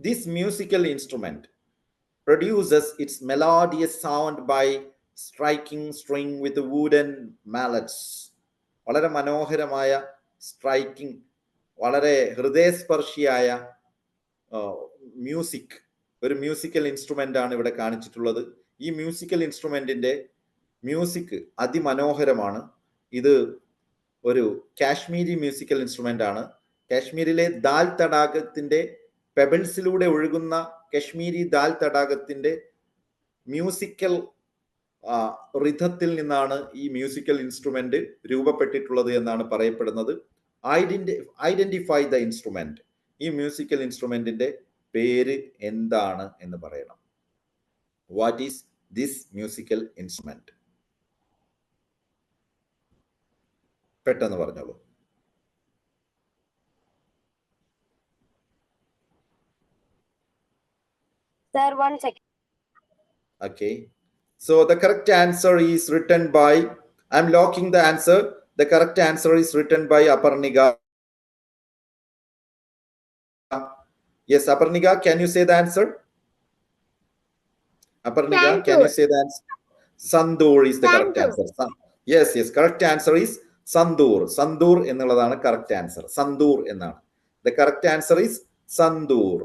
This musical instrument produces its melodious sound by striking string with wooden mallets. വളരെ മനോഹരമായ striking, വളരെ ഹൃദയസ്പർശിയായ music, ഒരു മ്യൂസിക്കൽ ഇൻസ്ട്രുമെന്റ് ആണ് ഇവിടെ കാണിച്ചിട്ടുള്ളത്. ഈ മ്യൂസിക്കൽ ഇൻസ്ട്രുമെന്റിന്റെ മ്യൂസിക് അതിമനോഹരമാണ്. ഇത് ഒരു കാശ്മീരി മ്യൂസിക്കൽ ഇൻസ്ട്രുമെന്റ് ആണ്. കാശ്മീരിലെ ദാൽ തടാകത്തിന്റെ പെബിൾസിലൂടെ ഒഴുകുന്ന കശ്മീരി ദാൽ തടാകത്തിന്റെ മ്യൂസിക്കൽ റിഥത്തിൽ നിന്നാണ് ഈ മ്യൂസിക്കൽ ഇൻസ്ട്രുമെന്റ് രൂപപ്പെട്ടിട്ടുള്ളത് എന്നാണ് പറയപ്പെടുന്നത്. Identify the instrument. ഈ മ്യൂസിക്കൽ ഇൻസ്ട്രുമെന്റിന്റെ പേര് എന്താണ് എന്ന് പറയണം. What is this musical instrument? പെട്ടെന്ന് പറഞ്ഞോളൂ. Sir, 1 second. Okay. So the correct answer is written by, I'm locking the answer. The correct answer is written by Aparnika. Yes, Aparnika, can you say the answer? Aparnika, can you say the answer? Sandur is the correct answer. Yes, correct answer is Sandur. Sandur ennalladana correct answer. Sandur ennanu. The correct answer is Sandur.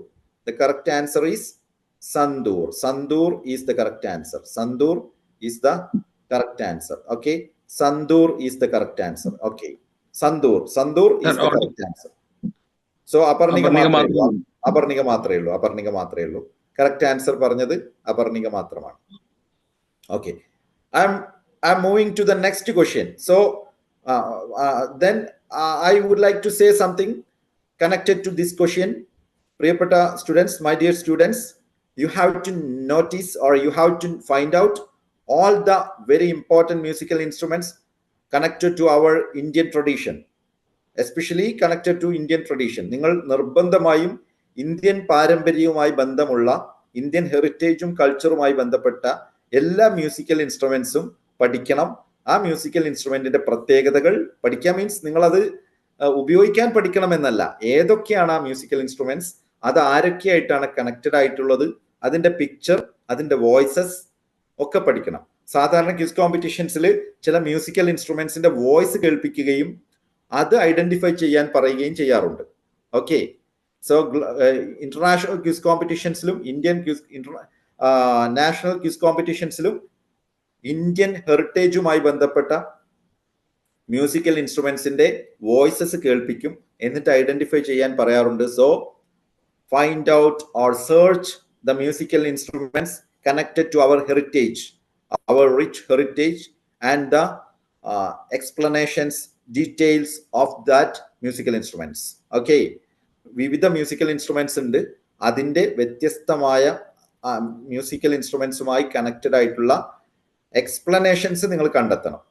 The correct answer is Sandur. Sandur is the correct answer. Sandur is the correct answer. Okay. Sandur is the correct answer. Okay. Sandur is the correct answer. So Aparnika മാത്രമേ ഉള്ളൂ. Correct answer പറഞ്ഞത് അപർണിക മാത്രമാണ്. Okay. I'm moving to the next question. So then I would like to say something connected to this question. പ്രിയപ്പെട്ട students, my dear students, you have to notice or you have to find out all the very important musical instruments connected to our Indian tradition, especially connected to Indian tradition. നിങ്ങൾ നിർബന്ധമായും Indian പാരമ്പര്യവുമായി ബന്ധമുള്ള, Indian ഹെറിറ്റേജും കൾച്ചറുമായി ബന്ധപ്പെട്ട എല്ലാ musical ഇൻസ്ട്രുമെന്റ്സും പഠിക്കണം. ആ musical ഇൻസ്ട്രുമെന്റിന്റെ പ്രത്യേകതകൾ പഠിക്കാൻ മീൻസ് നിങ്ങളത് ഉപയോഗിക്കാൻ പഠിക്കണം എന്നല്ല. ഏതൊക്കെയാണ് ആ മ്യൂസിക്കൽ ഇൻസ്ട്രുമെന്റ്സ്, അത് ആരൊക്കെയായിട്ടാണ് കണക്റ്റഡ് ആയിട്ടുള്ളത്, അതിന്റെ പിക്ചർ, അതിന്റെ വോയിസസ് ഒക്കെ പഠിക്കണം. സാധാരണ ക്വിസ് കോമ്പറ്റീഷൻസിൽ ചില മ്യൂസിക്കൽ ഇൻസ്ട്രുമെന്റ്സിന്റെ വോയിസ് കേൾപ്പിക്കുകയും അത് ഐഡന്റിഫൈ ചെയ്യാൻ പറയുകയും ചെയ്യാറുണ്ട്. ഓക്കെ. സോ ഇന്റർനാഷണൽ ക്വിസ് കോമ്പറ്റീഷൻസിലും ഇന്ത്യൻ നാഷണൽ ക്വിസ് കോമ്പറ്റീഷൻസിലും ഇന്ത്യൻ ഹെറിറ്റേജുമായി ബന്ധപ്പെട്ട മ്യൂസിക്കൽ ഇൻസ്ട്രുമെന്റ്സിന്റെ വോയിസസ് കേൾപ്പിക്കും, എന്നിട്ട് ഐഡന്റിഫൈ ചെയ്യാൻ പറയാറുണ്ട്. So find out or search the musical instruments connected to our heritage, our rich heritage, and the explanations, details of that musical instruments. Okay. വിവിധ musical instruments ഉണ്ട്. അതിന്റെ വ്യത്യസ്തമായ മ്യൂസിക്കൽ ഇൻസ്ട്രുമെന്റ്സുമായി കണക്റ്റഡ് ആയിട്ടുള്ള എക്സ്പ്ലനേഷൻസ് നിങ്ങൾ കണ്ടെത്തണം.